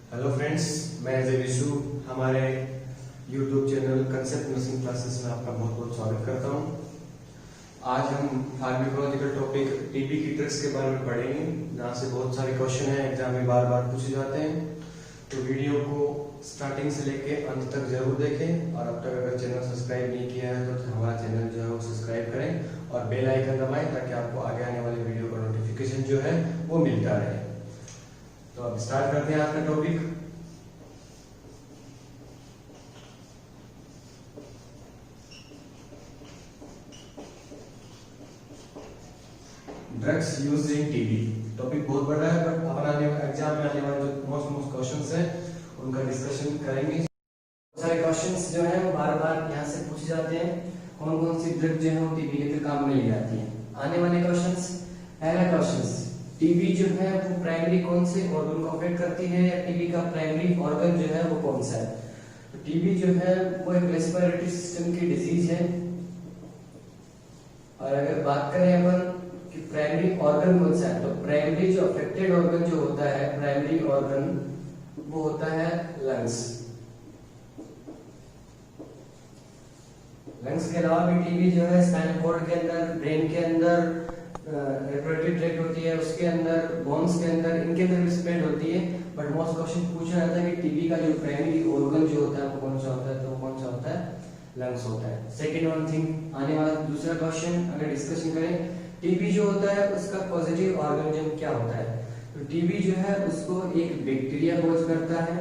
Hello friends, मैं अजय विशु हमारे YouTube channel concept nursing classes में आपका बहुत बहुत स्वागत करता हूं। आज हम फार्माकोलॉजिकल टॉपिक टीबी की ट्रिक्स के बारे में पढ़ेंगे। यहाँ से बहुत सारे क्वेश्चन हैं, एग्जाम में बार बार पूछे जाते हैं, तो वीडियो को स्टार्टिंग से लेके अंत तक जरूर देखें। और अब तक अगर चैनल सब्सक्राइब नहीं किया है तो हमारा चैनल जो है वो सब्सक्राइब करें और बेल आइकन दबाएं ताकि आपको आगे आने वाले वीडियो का नोटिफिकेशन जो है वो मिलता रहे। तो अब स्टार्ट करते हैं आपका topic. Drugs used in TB topic बहुत बड़ा है, बट अपना एग्जाम में आने वाले जो मोस्ट क्वेश्चंस हैं उनका डिस्कशन करेंगे। सारे क्वेश्चंस जो हैं वो बार बार यहाँ से पूछे जाते हैं, कौन कौन सी ड्रग जो है वो टीबी के काम में ली जाती है। आने वाले क्वेश्चंस, पहला क्वेश्चंस, टीबी जो है वो प्राइमरी कौन से ऑर्गन को अफेक्ट करती है, या टीबी का प्राइमरी ऑर्गन जो है वो कौन सा है। तो टीबी जो है वो एक रेस्पिरेटरी सिस्टम की डिजीज है। और अगर बात करें अपन कि प्राइमरी ऑर्गन कौन सा है, तो प्राइमरी जो अफेक्टेड ऑर्गन जो होता है, प्राइमरी ऑर्गन वो होता है लंग्स। लंग्स के अलावा भी टीबी जो है स्पाइनल कॉर्ड के अंदर, ब्रेन के अंदर, रेस्पिरेटरी ट्रैक्ट होती है उसके अंदर, बोन्स के अंदर, इनके अंदर भी स्प्रेड होती है। बट मोस्ट क्वेश्चन पूछा जाता है कि टीबी का जो प्राइमरी ऑर्गन जो होता है वो कौन सा होता है, तो कौन सा होता है, लंग्स होता है। सेकंड वन थिंग, आने वाला दूसरा क्वेश्चन अगर डिस्कशन करें, टीबी जो होता है उसका पॉजिटिव ऑर्गेनिज्म क्या होता है। तो टीबी जो है उसको एक बैक्टीरिया कॉज करता है।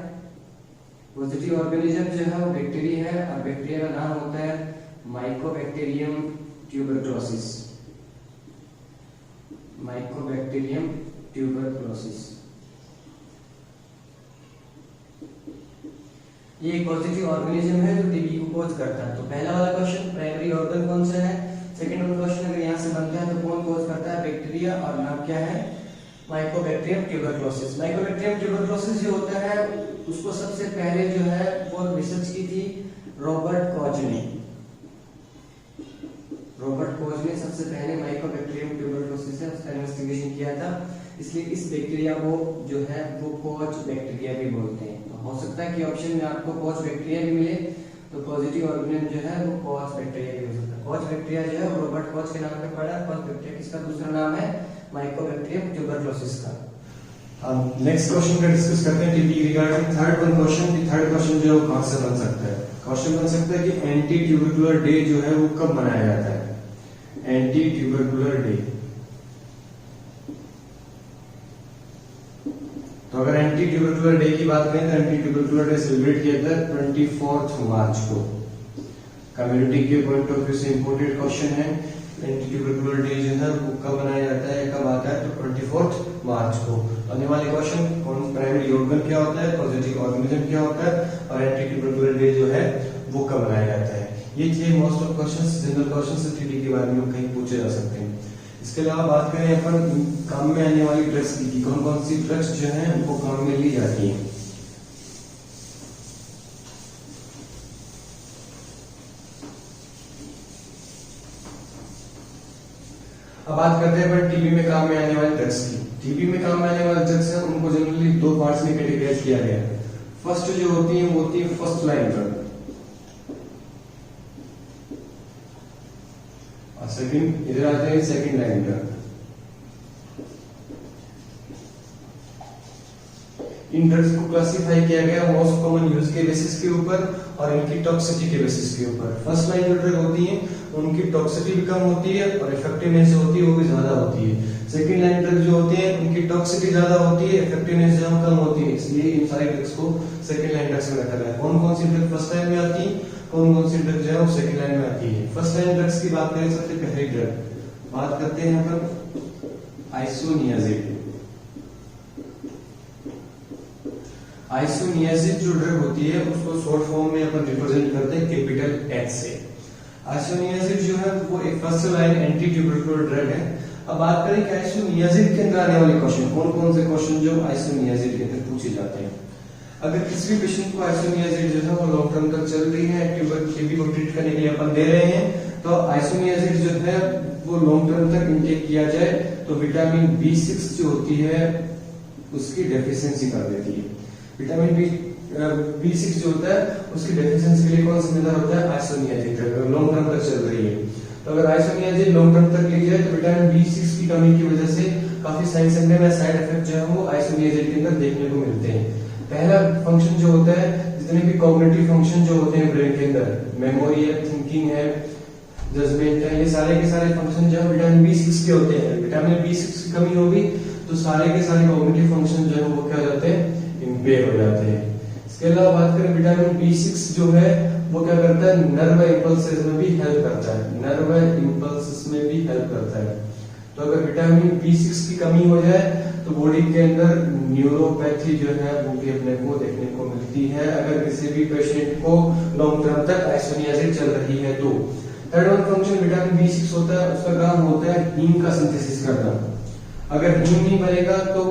पॉजिटिव ऑर्गेनिज्म जो है वो बैक्टीरिया है, और बैक्टीरिया का नाम होता है माइकोबैक्टीरियम ट्यूबरक्लोसिस। माइकोबैक्टीरियम ट्यूबरक्लोसिस ये एक पॉजिटिव ऑर्गेनिज्म है जो टीबी को कॉज करता है। तो पहला वाला क्वेश्चन, प्राइमरी ऑर्गन कौन सा है। सेकंड वाला क्वेश्चन अगर यहाँ से बनता है तो कौन कॉज करता है, बैक्टीरिया, और नाम क्या है, माइकोबैक्टीरियम ट्यूबरक्लोसिस। माइकोबैक्टीरियम ट्यूबरक्लोसिस जो होता है उसको सबसे पहले जो है वो रिसर्च की थी रॉबर्ट कॉज ने। रॉबर्ट कॉज ने सबसे पहले माइकोबैक्टीरियम ट्यूबरक्लोसिस है उसका इन्वेस्टिगेशन किया था, इसलिए इस बैक्टीरिया को जो है वो कॉज बैक्टीरिया भी बोलते हैं। तो हो सकता है कि ऑप्शन में आपको कॉज बैक्टीरिया भी मिले, तो पॉजिटिव ऑर्गेनिज्म जो है वो कॉज बैक्टीरिया भी हो सकता है। कॉज बैक्टीरिया जो है रॉबर्ट कॉज के नाम पे पड़ा है। कॉज बैक्टीरिया किसका दूसरा नाम है, माइकोबैक्टीरियम ट्यूबरक्लोसिस का। अब नेक्स्ट क्वेश्चन का डिस्कस करते हैं टीबी रिगार्डिंग। थर्ड क्वेश्चन जो कहां से बन सकता है, क्वेश्चन बन सकता है कि एंटी ट्यूबरकुलर डे जो है वो कब मनाया जाता है। एंटी ट्यूबरकुलर डे, तो अगर एंटी ट्यूबरकुलर डे की बात करें तो एंटी ट्यूबरकुलर डे सेलिब्रेट किया जाता है 24 मार्च को। कम्युनिटी के पॉइंट ऑफ व्यू से इंपोर्टेंट क्वेश्चन है, एंटी ट्यूबरकुलर डे जो है वो कब मनाया जाता है, कब आता है, तो 24 मार्च को। आने वाले क्वेश्चन, कौन प्राइमरी ऑर्गन क्या होता है, पॉजिटिव ऑर्गेनिज्म क्या होता है, और एंटी ट्यूबरकुलर डे जो है वो कब मनाया जाता है। ये थे most of questions, general questions TB के बारे में कहीं पूछे जा सकते हैं। इसके अलावा बात करें अपन काम में आने वाली ड्रग्स की, कौन कौन सी ड्रग्स जो है उनको काम में ली जाती है। अब बात करते हैं अपन टीबी में काम में आने वाली ड्रग्स की। टीबी में काम में आने वाले ड्रग्स हैं उनको जनरली दो पार्ट्स में कैटेगराइज किया गया है। फर्स्ट जो होती है वो होती है फर्स्ट लाइन ड्रग, और सेकंड, इधर आते हैं सेकंड लाइन ड्रग। इन ड्रग्स को क्लासिफाई किया गया मोस्ट कॉमन यूज के बेसिस के ऊपर और इनकी टॉक्सिसिटी के बेसिस के ऊपर। फर्स्ट लाइन जो ड्रग होती है उनकी टॉक्सिसिटी भी कम होती है और इफेक्टिवनेस जो होती है वो भी ज्यादा होती है। सेकंड लाइन ड्रग जो होती है उनकी टॉक्सिसिटी ज्यादा होती है, इफेक्टिवनेस जो कम होती है, इसलिए इन सारी ड्रग्स को सेकंड लाइन ड्रग्स में रखा गया है। कौन कौन सी ड्रग फर्स्ट लाइन में आती है, कौन कौन सी ड्रग जो है वो सेकंड लाइन में आती है। फर्स्ट लाइन ड्रग्स की बात करें, सबसे पहली ड्रग बात करते हैं अपन आइसोनियाजिड। आइसोनियाजिड जो ड्रग होती है उसको शॉर्ट फॉर्म में अपन रिप्रेजेंट करते हैं कैपिटल एच से। आइसोनियाजिड जो है वो एक first line anti tubercular drug है। अब बात करें कि आइसोनियाजिड के अंदर आने वाले क्वेश्चन, कौन कौन से क्वेश्चन जो आइसोनियाजिड के अंदर पूछे जाते हैं। अगर किसी भी पेशेंट को आइसोनियाजिड जो है वो लॉन्ग टर्म तक चल रही है, टीबी को ट्रीट करने के लिए अपन दे रहे हैं, तो आइसोनियाजिड जो है वो लॉन्ग टर्म तक इंटेक किया जाए तो विटामिन B6 जो होती है उसकी डेफिशिएंसी कर देती है। विटामिन B6 जो होता है उसकी डेफिशिएंसी के लिए कौन सा जिम्मेदार होता है? आइसोनियाजिड ड्रग, लॉन्ग टर्म तक चल रही है। तो अगर आइसोनियाजिड लॉन्ग टर्म तक ली जाए तो विटामिन B6 की कमी की वजह से काफी साइंस में साइड इफेक्ट जो है वो आइसोनियाजिड के अंदर देखने को मिलते हैं। पहला फंक्शन जो होता है, जितने भी कॉग्निटिव फंक्शन जो होते हैं ब्रेन के अंदर, मेमोरी है, थिंकिंग है, जजमेंट है, ये सारे के सारे फंक्शन जो है विटामिन B6 के होते हैं। विटामिन B6 की कमी होगी तो सारे के सारे कॉग्निटिव फंक्शन जो है वो क्या हो जाते हैं? इम्पेयर हो जाते हैं। इसके अलावा बात करें विटामिन B6 जो है वो क्या करता है? नर्व इंपल्सेस में भी हेल्प करता है, नर्व इंपल्सेस में भी हेल्प करता है। तो अगर विटामिन B6 की कमी हो जाए तो बॉडी के अंदर न्यूरोपैथी जो है वो भी अपने को देखने को मिलती है, अगर किसी भी पेशेंट को लॉन्ग टर्म तक आइसोनियासिस चल रही है तो। Third one function vitamin B6 होता है, उसका काम होता है हीम का सिंथेसिस करना। अगर हीम नहीं बनेगा तो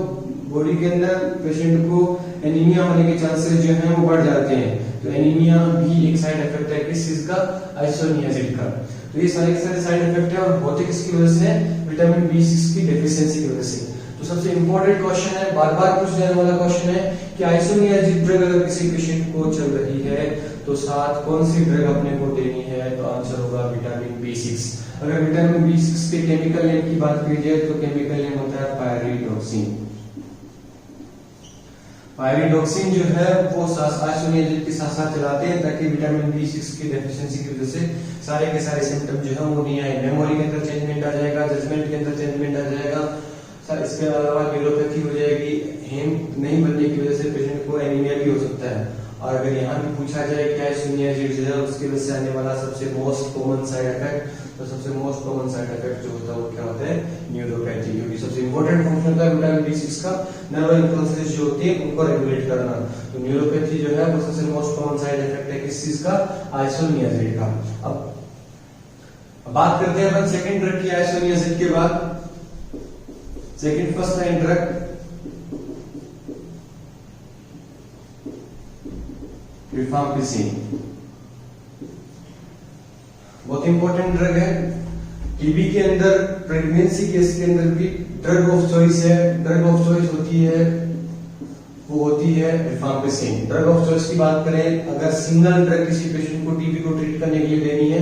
बॉडी के अंदर पेशेंट को एनीमिया होने के चांसेस जो है वो बढ़ जाते हैं। तो एनीमिया भी एक साइड इफेक्ट है किस चीज का? आइसोनियासिस का। तो ये सारे के सारे साइड इफेक्ट है और होते किसकी वजह से? विटामिन B6 की डेफिशिएंसी की वजह से। तो सबसे इंपॉर्टेंट क्वेश्चन है, बार बार पूछ जाने वाला क्वेश्चन है कि आइसोनियासिस ड्रग अगर किसी पेशेंट को चल रही है तो साथ कौन सी ड्रग अपने को देनी है? तो आंसर होगा विटामिन B6। अगर विटामिन B6 के केमिकल नेम की बात की जाए तो केमिकल नेम होता है पायरिडॉक्सिन। पायरिडॉक्सिन जो है वो आइसोनियासिस के साथ साथ चलाते हैं ताकि विटामिन B6 की डेफिशिएंसी की वजह से सारे के सारे सिम्टम जो है वो नहीं आए। मेमोरी के अंदर चेंजमेंट आ जाएगा, जजमेंट के अंदर चेंजमेंट आ जाएगा, इसके अलावा न्यूरोपैथी हो जाएगी, हेम नहीं बनने की वजह से पेशेंट को एनीमिया भी हो सकता है। और अगर यहाँ भी पूछा जाए कि आइसोनियासिस जो है उसकी वजह से आने वाला सबसे मोस्ट कॉमन साइड इफेक्ट, तो सबसे मोस्ट कॉमन साइड इफेक्ट जो होता है वो क्या होता है? न्यूरोपैथी, क्योंकि सबसे इंपॉर्टेंट फंक्शन होता है विटामिन B6 का नर्व इंपल्सेस जो होती है उनको रेगुलेट करना। तो न्यूरोपैथी जो है वो सबसे मोस्ट कॉमन साइड इफेक्ट है किस चीज का? आइसोनियासिस का। अब बात करते हैं अपन सेकंड ड्रग की आइसोनियासिस के बाद। Second first line drug rifampicin, बहुत इंपॉर्टेंट ड्रग है। टीबी के अंदर, प्रेगनेंसी केस के अंदर भी ड्रग ऑफ चॉइस है, ड्रग ऑफ चॉइस होती है वो होती है रिफाम्पिसिन। ड्रग ऑफ चॉइस की बात करें, अगर सिंगल ड्रग किसी पेशेंट को टीबी को ट्रीट करने के लिए देनी है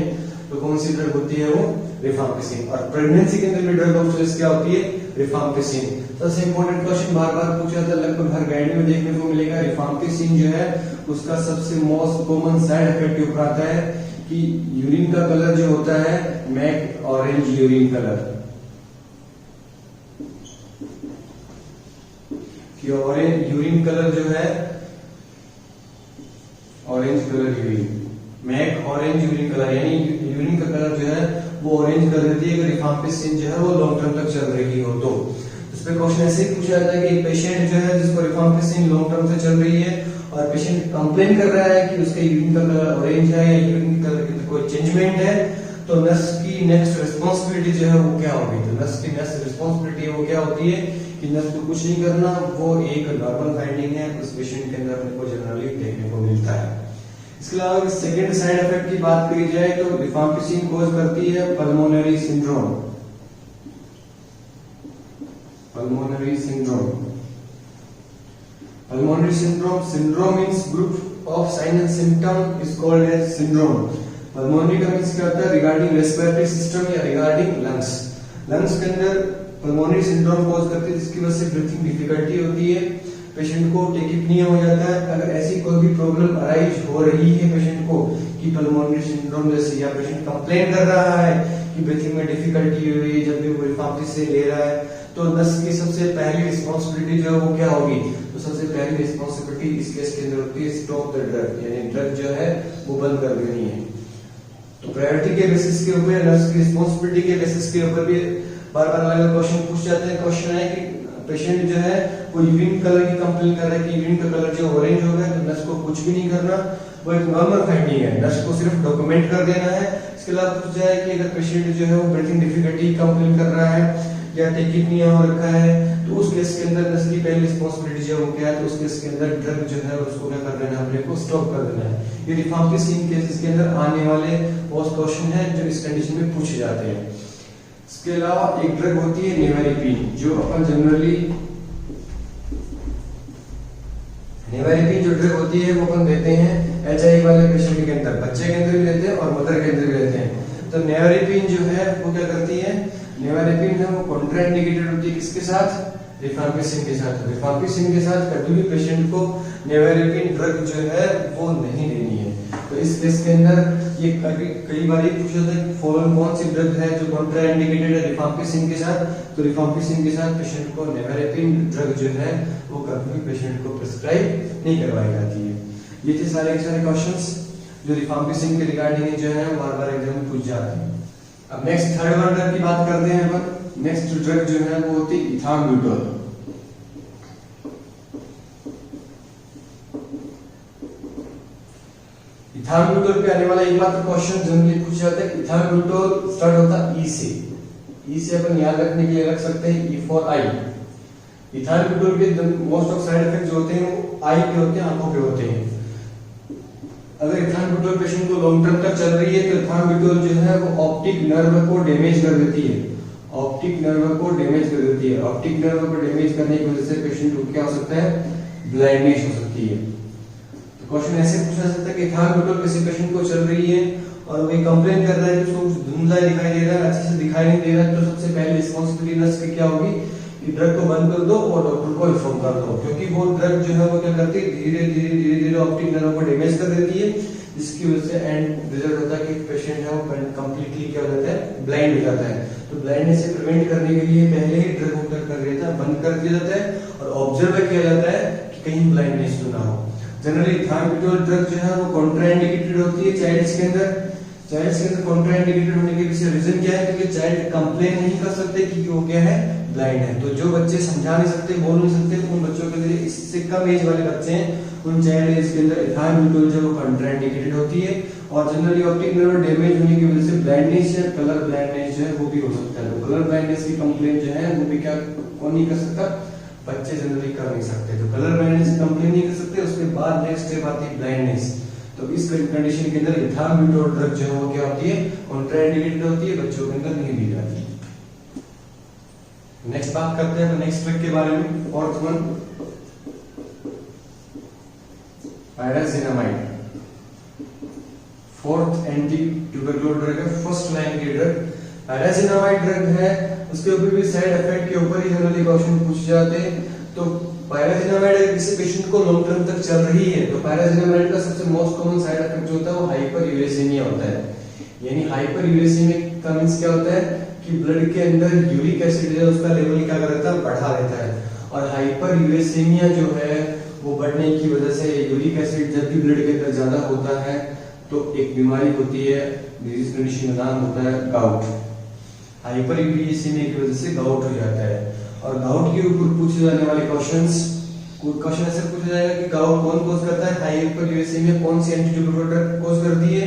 तो कौन सी ड्रग होती है? वो रिफाम्पिसिन। और प्रेगनेंसी के अंदर भी ड्रग ऑफ चॉइस क्या होती है? रिफाम्पिसिन। सबसे इंपॉर्टेंट क्वेश्चन बार बार पूछा जाता है, लगभग हर गाइड में देखने को मिलेगा। रिफाम्पिसिन जो है उसका सबसे मोस्ट कॉमन साइड इफेक्ट ऊपर आता है कि यूरिन का कलर जो होता है मैक ऑरेंज यूरिन कलर, कि ऑरेंज यूरिन कलर जो है ऑरेंज कलर यूरिन, मैक ऑरेंज यूरिन कलर, यानी यूरिन का कलर जो है वो ऑरेंज कर देती है अगर रिफाम्पिसिन जो है वो लॉन्ग टर्म तक चल रही हो तो। इस पे क्वेश्चन ऐसे ही पूछा जाता है कि पेशेंट जो है जिसको रिफाम्पिसिन लॉन्ग टर्म से चल रही है और पेशेंट कंप्लेन कर रहा है कि उसके यूरिन का कलर ऑरेंज है या यूरिन कलर के अंदर कोई चेंजमेंट है, तो नर्स की नेक्स्ट रिस्पांसिबिलिटी जो है वो क्या होगी? तो नर्स की नेक्स्ट रिस्पांसिबिलिटी वो क्या होती है कि नर्स को कुछ नहीं करना, वो एक नॉर्मल फाइंडिंग है उस पेशेंट के अंदर अपने को जनरली देखने को मिलता है। इसके अलावा सेकेंड साइड इफेक्ट की बात करी जाए तो रिफाम्पिसिन कॉज करती है pulmonary syndrome. Pulmonary syndrome, pulmonary syndrome means group of sign and symptom is called as syndrome। pulmonary का मींस क्या होता है? रिगार्डिंग रेस्पिरेटरी सिस्टम या रिगार्डिंग लंग्स। लंग्स के अंदर pulmonary syndrome कॉज करती है जिसकी वजह से ब्रीथिंग डिफिकल्टी होती है, पेशेंट को टेकिपनिया हो जाता है। अगर ऐसी कोई भी प्रॉब्लम अराइज हो रही है पेशेंट को कि pulmonary syndrome जैसे, या पेशेंट कंप्लेन कर रहा है कि ब्रीथिंग में डिफिकल्टी हो रही है जब भी वो रिफाम्पिसिन ले रहा है, तो नर्स की सबसे पहली रिस्पांसिबिलिटी जो है वो क्या होगी? तो सबसे पहली रिस्पांसिबिलिटी इस केस के अंदर होती है स्टॉप द ड्रग, यानी ड्रग जो है वो बंद कर देनी है। तो प्रायोरिटी के बेसिस के ऊपर, नर्स की रिस्पांसिबिलिटी के बेसिस के ऊपर भी बार बार अलग क्वेश्चन पूछ जाते हैं। क्वेश्चन है कि पेशेंट जो है वो यूरिन कलर की कंप्लेन कर रहा है कि यूरिन का कलर जो ऑरेंज हो गया, तो नर्स को कुछ भी नहीं करना, वो एक नॉर्मल फाइंडिंग है, नर्स को सिर्फ डॉक्यूमेंट कर देना है। इसके अलावा पूछा जाए कि अगर पेशेंट जो है वो ब्रीथिंग डिफिकल्टी कंप्लेन कर रहा है या टेकिपनिया हो रखा है, तो उस केस के अंदर नर्स की पहली रिस्पांसिबिलिटी जो है वो क्या है? तो उस केस के अंदर ड्रग जो है उसको क्या कर देना है? अपने को स्टॉप कर देना है। ये रिफाम्पिसिन केसेस के अंदर आने वाले मोस्ट क्वेश्चन है जो इस कंडीशन में पूछे जाते हैं। इसके अलावा एक ड्रग होती है नेवारिपिन, जो अपन जनरली नेवारेपिन जो ड्रग होती है वो अपन देते हैं HIV वाले पेशेंट के अंदर, बच्चे के अंदर भी लेते हैं और मदर के अंदर भी लेते हैं। तो नेवारेपिन जो है वो क्या करती है, नेवारेपिन है वो कॉन्ट्राइंडिकेटेड होती है किसके साथ, रिफाम्पिसिन के साथ। रिफाम्पिसिन के साथ कभी भी पेशेंट को नेवारेपिन ड्रग जो है वो नहीं देनी है। तो इस केस के अंदर ये कई बार ये पूछा जाता है फॉलोइंग कौन सी ड्रग है जो कॉन्ट्राइंडिकेटेड है रिफाम्पिसिन के साथ। तो रिफाम्पिसिन के साथ पेशेंट को नेवारेपिन ड्रग जो है वो कभी भी पेशेंट को प्रिस्क्राइब नहीं करवाई जाती है। ये थे सारे क्वेश्चंस जो रिफाम्पिसिन के रिगार्डिंग जो है बार-बार एग्जाम में पूछ जाते हैं। अब नेक्स्ट थर्ड वन ड्रग की बात करते हैं अपन। नेक्स्ट ड्रग जो है वो होती है इथाम्ब्यूटोल। इथाम्ब्यूटोल पे आने वाला एक मात्र क्वेश्चन जनरली पूछा जाता है, इथाम्ब्यूटोल स्टार्ट होता है ई से। ई से अपन याद रखने के लिए रख सकते हैं ई फॉर आई। इथाम्ब्यूटोल के मोस्ट ऑफ साइड इफेक्ट जो होते हैं वो आई पे होते हैं, आंखों पे होते हैं। अगर इथाम्ब्यूटोल पेशेंट को लॉन्ग टर्म तक चल रही है तो इथाम्ब्यूटोल जो है वो ऑप्टिक नर्व को डैमेज कर देती है, ऑप्टिक नर्व को डैमेज कर देती है। ऑप्टिक नर्व को डैमेज करने की वजह से पेशेंट को क्या हो सकता है, ब्लाइंडनेस हो सकती है। तो क्वेश्चन ऐसे पूछा जा सकता है कि इथाम्ब्यूटोल किसी पेशेंट को चल रही है और वो कंप्लेन कर रहा है कि उसको धुंधला दिखाई दे रहा है, अच्छे से दिखाई नहीं दे रहा है, तो सबसे पहले रिस्पांसिबिलिटी नर्स की क्या होगी कि ड्रग को बंद कर दो और डॉक्टर को इन्फॉर्म कर दो, क्योंकि वो ड्रग जो है वो क्या करती है धीरे-धीरे ऑप्टिक नर्व को डैमेज कर देती है, जिसकी वजह से एंड रिजल्ट होता है कि पेशेंट है वो कंप्लीटली क्या हो जाता है, ब्लाइंड हो जाता है। तो ब्लाइंडनेस से प्रिवेंट करने के लिए पहले ही ड्रग को क्या कर दिया जाता है, बंद कर दिया जाता है और ऑब्जर्व किया जाता है कि कहीं ब्लाइंडनेस तो ना हो। जनरली इथाम्ब्यूटोल ड्रग जो है वो कॉन्ट्राइंडिकेटेड होती है चाइल्ड्स के अंदर। चाइल्ड्स के अंदर कॉन्ट्राइंडिकेटेड होने के पीछे रीजन क्या है, क्योंकि चाइल्ड कंप्लेन नहीं कर सकते कि वो क्या है, ब्लाइंड है। तो जो बच्चे समझा नहीं सकते, बोल नहीं सकते, तो उन बच्चों के लिए, इससे कम एज वाले बच्चे हैं उन चाइल्ड एज के अंदर इथाम्ब्यूटोल जो कॉन्ट्राइंडिकेटेड होती है। और जनरली ऑप्टिक नर्व डैमेज होने की वजह से ब्लाइंडनेस या कलर ब्लाइंडनेस जो है वो भी हो सकता है। तो कलर ब्लाइंडनेस की कंप्लेन जो है वो भी क्या कौन नहीं कर सकता, बच्चे जनरली कर नहीं सकते। तो कलर ब्लाइंडनेस की कंप्लेन नहीं कर सकते, उसके बाद नेक्स्ट स्टेप आती है ब्लाइंडनेस। तो इस कंडीशन के अंदर इथाम्ब्यूटोल ड्रग जो है वो क्या होती है, कॉन्ट्राइंडिकेटेड होती है, बच्चों के अंदर नहीं दी जाती। नेक्स्ट बात करते हैं नेक्स्ट ड्रग के बारे में, fourth one pyrazinamide. Fourth anti tubercular drug है, फर्स्ट लाइन की ड्रग पायराजिनामाइड ड्रग है। उसके ऊपर भी साइड इफेक्ट के ऊपर ही जनरली क्वेश्चन पूछे जाते हैं। तो पायराजिनामाइड अगर किसी पेशेंट को लॉन्ग टर्म तक चल रही है तो पायराजिनामाइड का सबसे मोस्ट कॉमन साइड इफेक्ट जो होता है वो हाइपरयूरेसीमिया होता है। यानी हाइपरयूरेसीमिया का मींस क्या होता है कि ब्लड के अंदर यूरिक एसिड है उसका लेवल क्या कर देता है, बढ़ा देता है। और हाइपरयूरेसीमिया जो है वो बढ़ने की वजह से यूरिक एसिड जब भी ब्लड के अंदर ज्यादा होता है तो एक बीमारी होती है, डिजीज कंडीशन का नाम होता है गाउट। हाइपरयूरेसीमिया की वजह से गाउट हो जाता है। और गाउट के ऊपर पूछे जाने वाले क्वेश्चन ऐसे पूछा जाएगा कि गाउट कौन कॉज करता है, हाइपरयूरेसीमिया कौन सी एंटी ट्यूबरकुलर ड्रग कॉज करती है,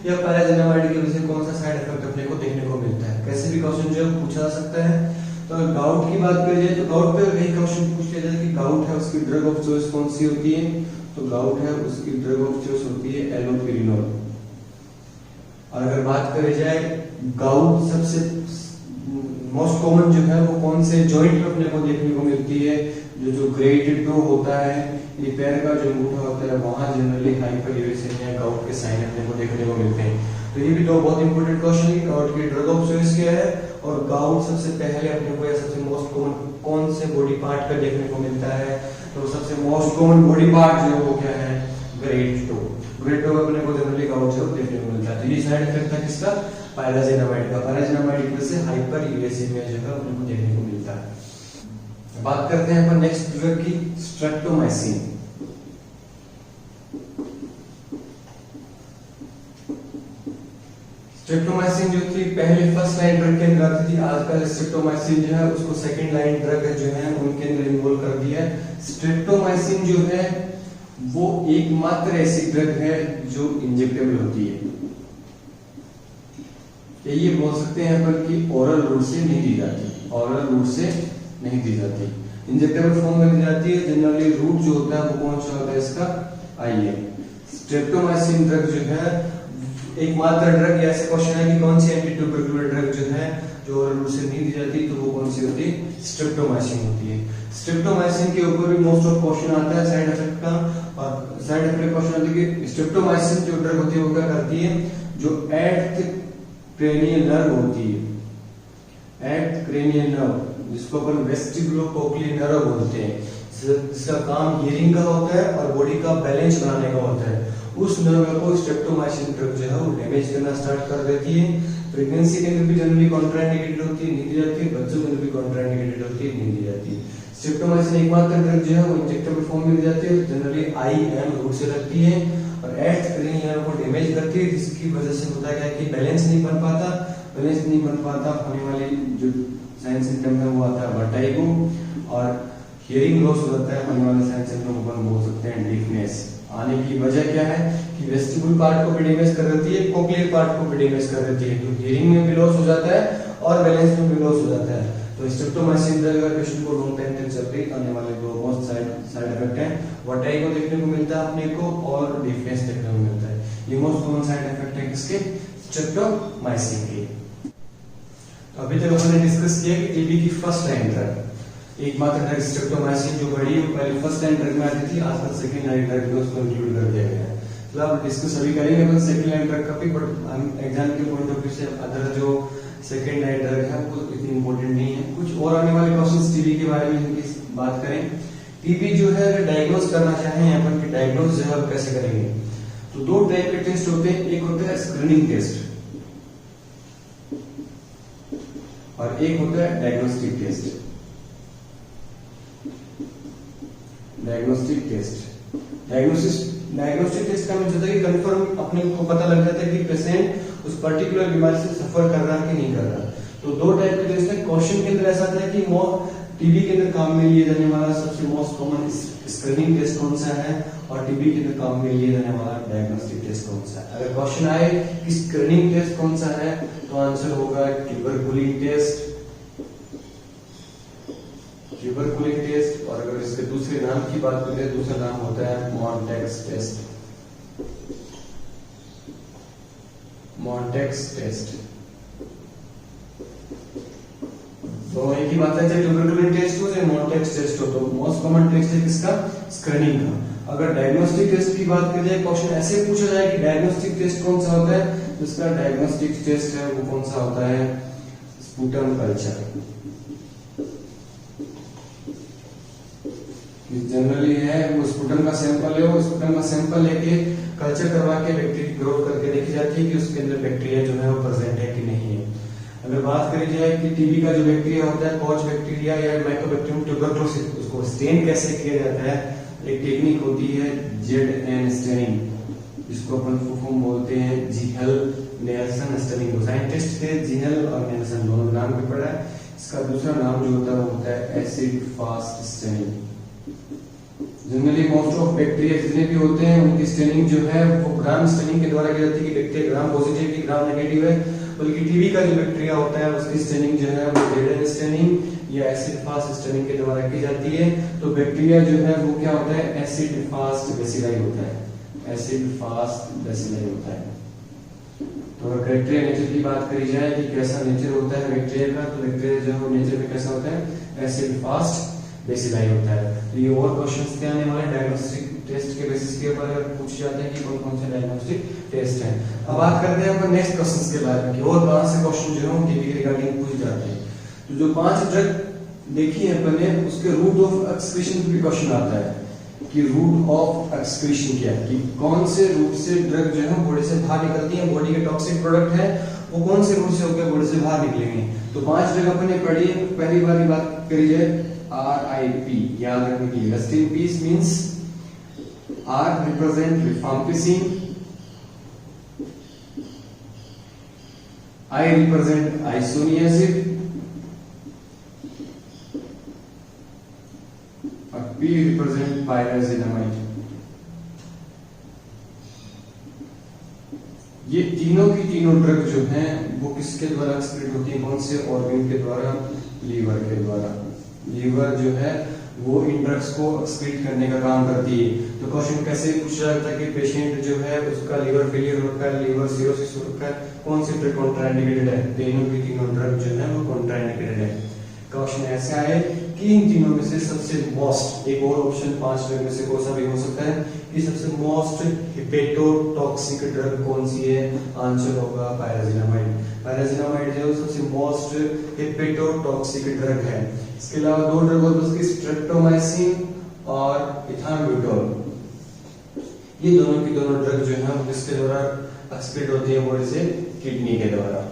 या पायराजिनामाइड की वजह से कौन सा साइड इफेक्ट अपने को देखने को मिलता है। कैसे भी क्वेश्चन जो पूछा जा सकता है। तो गाउट की बात करी जाए तो गाउट पे यही क्वेश्चन पूछ लिया जाए कि गाउट है उसकी ड्रग ऑफ चॉइस कौन सी होती है। तो गाउट है उसकी ड्रग ऑफ चॉइस होती है एलोपेरिनोल। और अगर बात करी जाए गाउट सबसे मोस्ट कॉमन जो है वो कौन से जॉइंट में अपने को देखने को मिलती है, जो ग्रेडेड टो होता है, ये पैर का जो अंगूठा होता है वहां जनरली हाइपरयूरेसीमिया गाउट के साइन अपने को देखने को मिलते हैं। तो ये भी दो बहुत इंपॉर्टेंट क्वेश्चन है, गाउट की ड्रग ऑफ चॉइस क्या है और गाउट सबसे पहले अपने को या सबसे मोस्ट कॉमन कौन से बॉडी पार्ट का देखने को मिलता है। तो सबसे मोस्ट कॉमन बॉडी पार्ट जो वो क्या है, ग्रेड टो। ग्रेड टो अपने को जनरली गाउट से देखने को मिलता है। तो ये साइड इफेक्ट था किसका, पायराजिनामाइड का। पायराजिनामाइड की वजह से हाइपरयूरेसीमिया जो है अपने को देखने को मिलता है। बात करते हैं अपन नेक्स्ट ड्रग की, स्ट्रेप्टोमाइसिन। स्ट्रेप्टोमाइसिन जो थी पहले फर्स्ट लाइन ड्रग के अंदर आती थी, आजकल स्ट्रेप्टोमाइसिन जो है उसको सेकंड लाइन ड्रग जो है उनके अंदर इन्वॉल्व कर दिया है। स्ट्रेप्टोमाइसिन जो है वो एकमात्र ऐसी ड्रग है जो इंजेक्टेबल होती है। ये बोल सकते हैं अपन कि ओरल रूट से नहीं दी जाती, ओरल रूट से नहीं दी जाती, इंजेक्टेबल फॉर्म में दी जाती है। जनरली रूट जो होता है वो कौन सा होता है इसका, आइए। स्ट्रेप्टोमाइसिन ड्रग जो है एकमात्र ड्रग, ऐसे क्वेश्चन है कि कौन सी एंटी ट्यूबरकुलर ड्रग जो है जो ओरल रूट से नहीं दी जाती, तो वो कौन सी होती है? स्ट्रेप्टोमाइसिन होती है। स्ट्रेप्टोमाइसिन के ऊपर भी मोस्ट ऑफ क्वेश्चन आता है साइड इफेक्ट का, और साइड इफेक्ट क्वेश्चन आता है कि स्ट्रेप्टोमाइसिन जो ड्रग होती है वो क्या करती है, जो एट क्रेनियल नर्व होती है, एट क्रेनियल नर्व, जिसको अपन वेस्टिबुलोकोक्लियर नर्व बोलते हैं, जिसका काम हियरिंग का होता है और बॉडी का बैलेंस बनाने का होता है, उस नर्व को स्ट्रेप्टोमाइसिन ड्रग जो है वो डैमेज करना स्टार्ट कर देती है। प्रेगनेंसी के अंदर भी जनरली कॉन्ट्राइंडिकेटेड होती है, नहीं दी जाती है, बच्चों के अंदर भी कॉन्ट्राइंडिकेटेड होती है, नहीं दी जाती है। स्ट्रेप्टोमाइसिन एकमात्र ड्रग जो है वो इंजेक्टेबल फॉर्म में दी जाती है, जनरली IM रूट से लगती है और एट क्रेनियल नर्व को डैमेज करती है, जिसकी वजह से होता है कि बैलेंस नहीं बन पाता, बैलेंस नहीं बन पाता, होने वाली जो साइन सिम्टम है वो आता है वर्टाइगो, और हियरिंग लॉस हो जाता है, होने वाले साइन सिम्टम को बोल सकते हैं डीफनेस। आने की वजह क्या है कि वेस्टिबुल पार्ट को भी डैमेज कर देती है, कोक्लियर पार्ट को भी डैमेज कर देती है, तो हियरिंग में भी लॉस हो जाता है और बैलेंस में भी लॉस हो जाता है। तो स्ट्रेप्टोमाइसिन अगर पेशेंट को लॉन्ग टाइम तक चल रही, आने वाले दो मोस्ट साइड इफेक्ट है, वर्टाइगो देखने को मिलता है अपने को और डीफनेस देखने को मिलता है। ये मोस्ट कॉमन साइड इफेक्ट है किसके? स्ट्रेप्टोमाइसिन के। तो अभी तक हमने डिस्कस किया कि टीबी की फर्स्ट लाइन ड्रग, एकमात्र ड्रग स्ट्रेप्टोमाइसिन जो बड़ी पहले फर्स्ट लाइन ड्रग में आती थी, आजकल सेकंड लाइन ड्रग में उसको इंक्लूड कर दिया गया है। तो आप डिस्कस अभी करेंगे अपन सेकंड लाइन ड्रग का भी, बट हम एग्जाम के पॉइंट ऑफ व्यू से अदर जो सेकंड लाइन ड्रग है वो इतनी इंपॉर्टेंट नहीं है। कुछ और आने वाले क्वेश्चंस टीबी के बारे में इनकी बात करें। टीबी जो है अगर डायग्नोज करना चाहें अपन कि डायग्नोज जो है कैसे करेंगे, तो दो टाइप के टेस्ट होते हैं, एक होता है स्क्रीनिंग टेस्ट और एक होता है diagnostic test. Diagnostic test, diagnostic test का मतलब है कि कंफर्म अपने को पता लग जाता है कि पेशेंट उस पर्टिकुलर बीमारी से सफर कर रहा है कि नहीं कर रहा। तो दो टाइप के टेस्ट है। क्वेश्चन के अंदर ऐसा था कि टीबी के अंदर काम में लिए जाने वाला सबसे मोस्ट कॉमन स्क्रीनिंग टेस्ट कौन सा है और टीबी के अंदर काम में लिए जाने वाला डायग्नोस्टिक टेस्ट कौन सा है। अगर क्वेश्चन आए कि स्क्रीनिंग टेस्ट कौन सा है, तो आंसर होगा ट्यूबरकुलिन टेस्ट, ट्यूबरकुलिन टेस्ट। और अगर इसके दूसरे नाम की बात करें, दूसरा नाम होता है मॉन्टेक्स टेस्ट, मॉन्टेक्स टेस्ट। तो एक ही बात है, चाहे ट्यूबरकुलिन टेस्ट हो चाहे मॉन्टेक्स टेस्ट हो, तो मोस्ट कॉमन टेस्ट है किसका? स्क्रीनिंग का। अगर डायग्नोस्टिक टेस्ट की बात करें, क्वेश्चन ऐसे पूछा जाए कि डायग्नोस्टिक टेस्ट कौन सा होता है, तो इसका डायग्नोस्टिक टेस्ट है वो कौन सा होता है? Sputum culture. जनरली है वो स्पुटम का सैंपल है, वो स्पुटम का सैंपल लेके कल्चर करवा के बैक्टीरिया की ग्रोथ करके देखी जाती है कि उसके अंदर बैक्टीरिया जो है वो प्रेजेंट है कि नहीं है। अगर बात करी जाए कि टीबी का जो बैक्टीरिया होता है, कॉच बैक्टीरिया या माइकोबैक्टीरियम ट्यूबरकुलोसिस, उसको स्टेन कैसे किया जाता है? एक टेक्निक होती है ZN स्टेनिंग, जिसको अपन फुफुम बोलते हैं, जीहेल नेल्सन स्टेनिंग। साइंटिस्ट थे जीहेल और नेल्सन, दोनों नाम पे पड़ा है। इसका दूसरा नाम जो होता है वो होता है acid fast staining. Generally most of bacteria जितने भी होते हैं उनकी स्टेनिंग जो है वो ग्राम स्टेनिंग के द्वारा की जाती है कि बैक्टीरिया ग्राम पॉजिटिव की ग्राम नेगेटिव है। बल्कि टीबी का जो बैक्टीरिया होता है उसकी स्टेनिंग जो है वो ZN स्टेनिंग या एसिड फास्ट स्टेनिंग के द्वारा की जाती है। तो बैक्टीरिया जो है वो क्या होता है? एसिड फास्ट बेसिलाई होता है, एसिड फास्ट बेसिलाई होता है। तो अगर बैक्टीरिया नेचर की बात करी जाए कि कैसा नेचर होता है बैक्टीरिया का, तो बैक्टीरिया जो है नेचर में कैसा होता है? एसिड फास्ट बेसिलाई होता है। तो ये और क्वेश्चंस के आने वाले डायग्नोस्टिक टेस्ट के बेसिस के ऊपर पूछ जाते हैं कि कौन कौन से डायग्नोस्टिक टेस्ट हैं। अब बात करते हैं अपन नेक्स्ट क्वेश्चंस के बारे में कि और कौन से क्वेश्चन जो है टीबी के रिगार्डिंग पूछ जाते हैं। तो जो 5 ड्रग देखी है अपन ने, उसके रूट ऑफ एक्सक्रीशन भी क्वेश्चन आता है कि रूट ऑफ एक्सक्रीशन क्या है, कि कौन से रूट से ड्रग जो है बॉडी से बाहर निकलती है, बॉडी के टॉक्सिक प्रोडक्ट है वो कौन से रूट से होकर बॉडी से बाहर निकलेंगे। तो 5 ड्रग अपन ने पढ़ी है। पहली बार बात करी जाए RIP, याद रखने के लिए, rest in peace means R represent rifampicin, I represent isoniazid और P represent pyrazinamide। ये तीनों की तीनों ड्रग जो हैं वो किसके द्वारा एक्सक्रीट होती है? कौन से ऑर्गन के द्वारा? लीवर के द्वारा। लीवर जो है वो इन ड्रग्स को एक्सक्रीट करने का काम करती है। तो क्वेश्चन कैसे पूछा जाता है कि पेशेंट जो है उसका लिवर फेलियर हो रखा है, लिवर सिरोसिस हो रखा है, कौन सी ड्रग कॉन्ट्राइंडिकेटेड है? तीनों की तीनों ड्रग जो है वो कॉन्ट्राइंडिकेटेड है। क्वेश्चन ऐसा है कि इन तीनों में से सबसे मोस्ट, एक और ऑप्शन 5 ड्रग में से कौन सा भी हो सकता है कि सबसे मोस्ट हिपेटोटॉक्सिक ड्रग कौन सी है? आंसर होगा पायराजिनामाइड। पायराजिनामाइड जो सबसे मोस्ट हिपेटोटॉक्सिक ड्रग है। इसके अलावा दो ड्रग और उसकी स्ट्रेप्टोमाइसिन और इथानब्यूटोल, ये दोनों की दोनों ड्रग जो है किसके द्वारा एक्सक्रीट होती है बॉडी से? किडनी के द्वारा।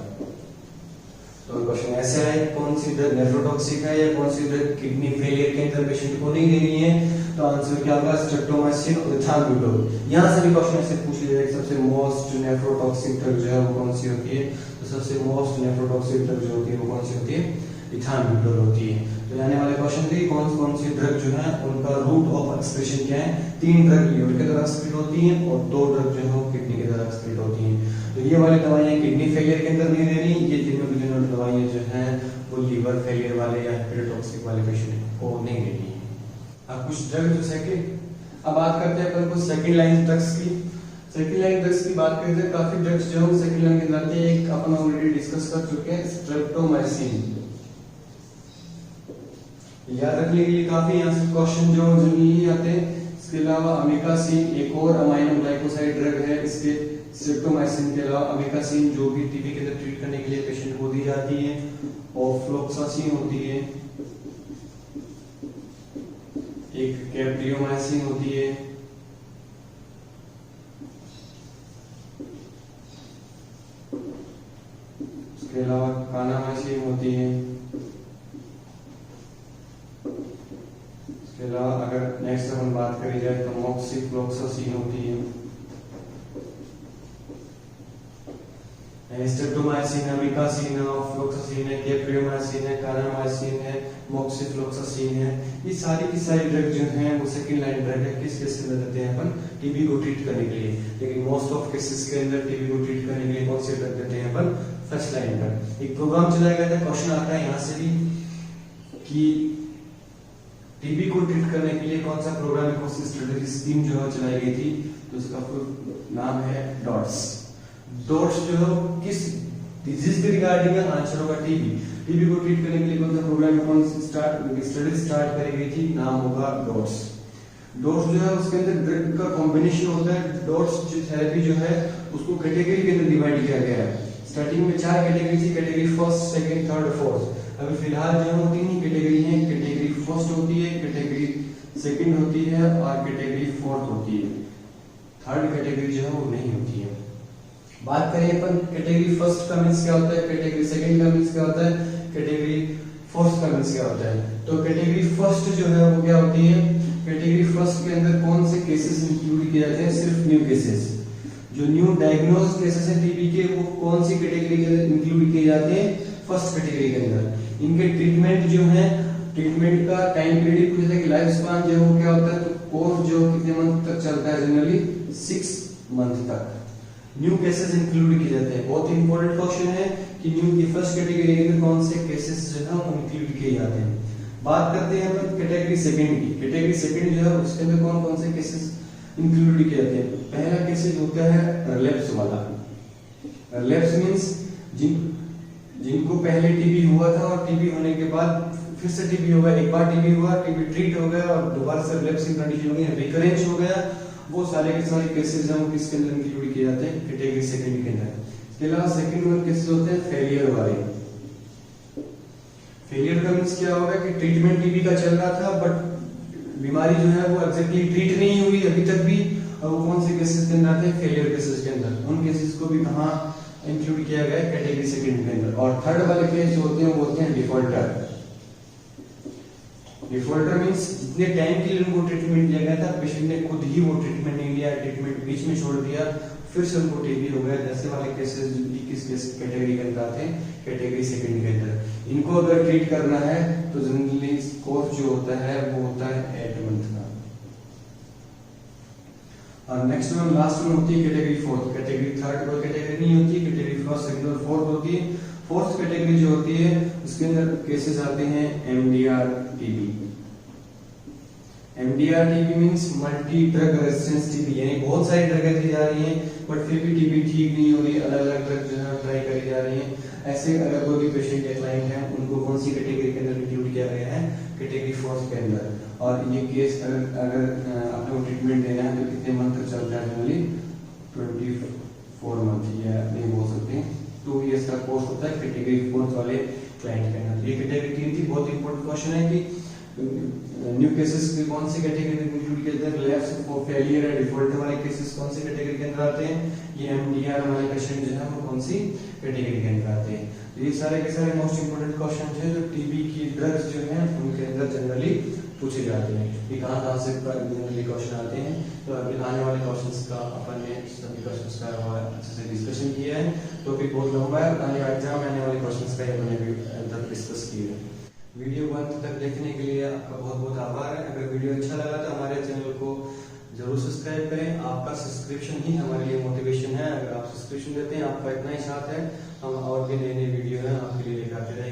तो क्वेश्चन ऐसा है कौन सी ड्रग नेफ्रोटॉक्सिक है या कौन सी ड्रग किडनी फेलियर के अंदर पेशेंट को नहीं देनी है? तो आंसर क्या होगा? स्ट्रेप्टोमाइसिन और इथानब्यूटोल। यहां से भी क्वेश्चन ऐसे पूछ लिया जाए सबसे मोस्ट नेफ्रोटॉक्सिक ड्रग जो है वो कौन सी होती है? तो सबसे मोस्ट नेफ्रोटॉक्सिक ड्रग जो होती है वो कौन सी होती है? इथानब्यूटोल होती है। तो आने वाले क्वेश्चन थे कौन सी ड्रग जो है उनका रूट ऑफ एक्सक्रीशन क्या है? 3 ड्रग लिवर के द्वारा एक्सक्रीट होती हैं और 2 ड्रग जो है किडनी के द्वारा एक्सक्रीट होती हैं। तो ये वाली दवाइयां किडनी फेलियर के अंदर नहीं देनी, ये तीनों की तीनों दवाइयां जो हैं वो लिवर फेलियर वाले या हिपेटोटॉक्सिक वाले पेशेंट को नहीं देनी है। अब कुछ ड्रग जो सेकंड, अब बात करते हैं अपन कुछ सेकंड लाइन ड्रग्स की। सेकंड लाइन ड्रग्स की बात करते हैं, काफी ड्रग्स जो है सेकंड लाइन के अंदर आते हैं। एक अपन ऑलरेडी डिस्कस कर चुके हैं, स्ट्रेप्टोमाइसिन। याद रखने के लिए काफी यहाँ से क्वेश्चन जो जनरली आते हैं। इसके अलावा अमिकासिन एक और अमाइनो ग्लाइकोसाइड ड्रग है। इसके स्ट्रेप्टोमाइसिन के अलावा अमिकासिन जो भी टीबी के अंदर ट्रीट करने के लिए पेशेंट को दी जाती है, और फ्लोक्सासिन होती है, एक कैप्रियोमाइसिन होती है, इसके अलावा कानामाइसिन होती है। इसके अलावा अगर नेक्स्ट अपन बात करी जाए तो मोक्सिफ्लोक्सासिन होती है। स्ट्रेप्टोमाइसिन है, अमिकासिन है, फ्लोक्सासिन है, कैप्रियोमाइसिन है, कानामाइसिन है, मोक्सिफ्लोक्सासिन है। ये सारी की सारी ड्रग जो हैं वो सेकंड लाइन ड्रग है। किस केस के अंदर देते हैं अपन? टीबी को ट्रीट करने के लिए। लेकिन मोस्ट ऑफ केसेस के अंदर टीबी को ट्रीट करने के लिए कौन से ड्रग देते हैं अपन? First line drug. एक प्रोग्राम चलाया गया था, क्वेश्चन आता है यहाँ से भी कि टीबी को ट्रीट करने के लिए कौन सा प्रोग्राम, कौन सी स्ट्रेटेजी स्कीम जो है चलाई गई थी? तो उसका नाम है डॉट्स। डॉट्स जो किस डिजीज के रिगार्डिंग है? आंसर होगा टीबी। टीबी को ट्रीट करने के लिए कौन सा प्रोग्राम, कौन सी स्टडी स्टार्ट करी गई थी? नाम होगा डॉट्स। डॉट्स जो है उसके अंदर ड्रग का कॉम्बिनेशन होता है। डॉट्स थेरेपी जो है उसको कैटेगरी के अंदर डिवाइड किया गया है। स्टार्टिंग में 4 कैटेगरी थी, category first, second, third, fourth. अभी फिलहाल जो है 3 ही कैटेगरी है। कैटेगरी फर्स्ट होती है, कैटेगरी सेकंड होती है और कैटेगरी फोर्थ होती है। थर्ड कैटेगरी जो है वो नहीं होती है। बात करें अपन कैटेगरी फर्स्ट का मींस क्या होता है, कैटेगरी सेकंड का मींस क्या होता है, कैटेगरी फोर्थ का मींस क्या होता है? तो कैटेगरी फर्स्ट जो है वो क्या होती है? कैटेगरी फर्स्ट के अंदर कौन से केसेस इंक्लूड किए जाते हैं? सिर्फ न्यू केसेस। जो न्यू डायग्नोज केसेस हैं टीबी के वो कौन सी कैटेगरी के अंदर इंक्लूड किए जाते हैं? फर्स्ट कैटेगरी के अंदर। इनके ट्रीटमेंट जो है, ट्रीटमेंट का टाइम पीरियड पूछा था कि लाइफ स्पान जो है वो क्या होता है? तो कोर्स जो कितने मंथ तक चलता है? जनरली 6 मंथ तक। न्यू केसेस इंक्लूड किए जाते हैं। बहुत इंपॉर्टेंट क्वेश्चन है कि न्यू की फर्स्ट कैटेगरी के अंदर कौन से केसेस जो है वो इंक्लूड किए जाते हैं। बात करते हैं अपन कैटेगरी सेकंड की। कैटेगरी सेकंड जो है उसके अंदर कौन कौन से केसेस इंक्लूड किए जाते हैं? पहला केसेस होता है रिलैप्स वाला। रिलैप्स मींस जिनको पहले टीबी हुआ था और टीबी होने के बाद फिर से टीबी हो गया, एक बार टीबी हुआ, टीबी ट्रीट हो गया और दोबारा से रिलैप्सिंग कंडीशन हो गई, रिकरेंस हो गया, वो सारे के सारे केसेस हैं वो किसके अंदर इंक्लूड किए जाते हैं? कैटेगरी सेकंड के अंदर। इसके अलावा सेकंड वन केसेस होते हैं फेलियर वाले। फेलियर का मींस क्या होगा कि ट्रीटमेंट टीबी का चल रहा था बट बीमारी जो है वो एग्जैक्टली ट्रीट नहीं हुई अभी तक भी, और वो कौन से केसेस के अंदर आते हैं? फेलियर केसेस के अंदर। उन केसेस को भी कहां इंक्लूड किया गया है? कैटेगरी सेकंड के अंदर। और थर्ड वाले केस जो होते हैं वो होते हैं डिफॉल्टर। डिफॉल्टर मींस जितने टाइम के लिए उनको ट्रीटमेंट दिया गया था पेशेंट ने खुद ही वो ट्रीटमेंट नहीं लिया, ट्रीटमेंट बीच में छोड़ दिया, फिर से उनको टीबी हो गया। जैसे वाले केसेस किस कैटेगरी के अंदर आते हैं? कैटेगरी सेकंड के अंदर। इनको अगर ट्रीट करना है तो जनरली कोर्स जो होता है वो होता है 8 मंथ का। और नेक्स्ट वन लास्ट वन होती है कैटेगरी फोर्थ। कैटेगरी थर्ड कोई कैटेगरी नहीं होती, कैटेगरी फर्स्ट, सेकंड और फोर्थ होती है। फोर्थ कैटेगरी जो होती है उसके अंदर केसेस आते हैं MDR TB. MDR TB means multi drug resistance TB, यानी बहुत सारी ड्रग दी जा रही हैं बट फिर भी TB ठीक नहीं हो रही, अलग अलग ड्रग जो है ट्राई करी जा रही हैं। ऐसे अगर कोई भी पेशेंट या क्लाइंट है उनको कौन सी कैटेगरी के अंदर इंक्लूड किया गया है, कैटेगरी 4 के अंदर। और ये केस अगर आपको ट्रीटमेंट देना है तो कितने मंथ तक चलता है, जनरली 24 मंथ या नहीं बोल सकते 2 इयर्स का कोर्स होता है कैटेगरी 4 वाले क्लाइंट के अंदर। ये कैटेगरी 3 थी, बहुत इंपॉर्टेंट क्वेश्चन है कि न्यू केसेस के कौन से कैटेगरी में इंक्लूड किए जाते हैं, रिलैप्स और फेलियर एंड डिफॉल्ट वाले केसेस कौन से कैटेगरी के अंदर आते हैं, ये MDR वाले पेशेंट जो है वो कौन सी कैटेगरी के अंदर आते हैं। तो ये सारे के सारे मोस्ट इंपोर्टेंट क्वेश्चन है जो टीबी की ड्रग्स जो है उनके अंदर जनरली पूछे जाते हैं कि कहां से जनरली क्वेश्चन आते हैं। तो अभी आने वाले क्वेश्चंस का अपन ने सभी क्वेश्चंस का अच्छे से डिस्कशन किया है, टॉपिक बहुत लंबा है, आने वाले एग्जाम में आने वाले क्वेश्चंस का अपन ने डिस्कस किया है। वीडियो को अंत तक देखने के लिए आपका बहुत बहुत आभार है। अगर वीडियो अच्छा लगा तो हमारे चैनल को जरूर सब्सक्राइब करें, आपका सब्सक्रिप्शन ही हमारे लिए मोटिवेशन है। अगर आप सब्सक्रिप्शन देते हैं, आपका इतना ही साथ है, हम और भी नई नई वीडियो है आपके लिए लेकर आते रहेंगे।